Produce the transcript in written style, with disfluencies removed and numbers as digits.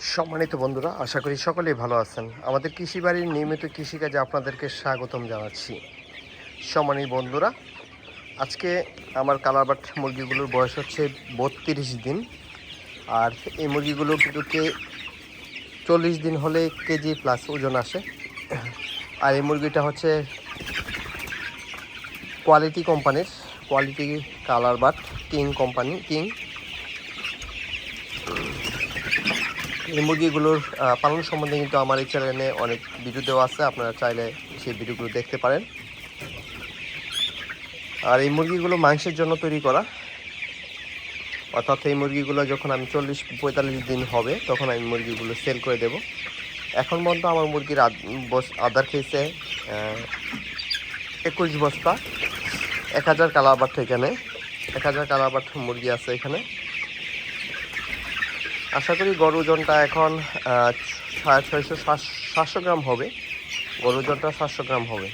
সম্মানিত বন্ধুরা, আশা করি সকলেই ভালো আছেন। আমাদের কৃষি বাড়ির নিয়মিত কৃষিকাজে আপনাদেরকে স্বাগতম জানাচ্ছি। সম্মানিত বন্ধুরা, আজকে আমার কালারবাট মুরগিগুলোর বয়স হচ্ছে 32 দিন। আর এই মুরগিগুলো কিন্তু 40 দিন হলে কেজি প্লাস ওজন আসে। আর এই মুরগিটা হচ্ছে কোয়ালিটি কোম্পানির, কোয়ালিটি কালারবাট কিং কোম্পানি কিং। এই মুরগিগুলোর পালন সম্বন্ধে কিন্তু আমার এই চ্যানেলে অনেক ভিডিও দেওয়া আছে, আপনারা চাইলে সেই ভিডিওগুলো দেখতে পারেন। আর এই মুরগিগুলো মাংসের জন্য তৈরি করা, অর্থাৎ এই মুরগিগুলো যখন আমি 40-45 দিন হবে তখন আমি মুরগিগুলো সেল করে দেব। এখন পর্যন্ত আমার মুরগির আদার খেয়েছে 21 বস্তা। 1000 কালারবাট, এখানে 1000 কালারবাট মুরগি আছে এখানে। আশা করি গরু ওজনটা এখন 650-700 গ্রাম হবে। গরু ওজনটা 700 গ্রাম হবে।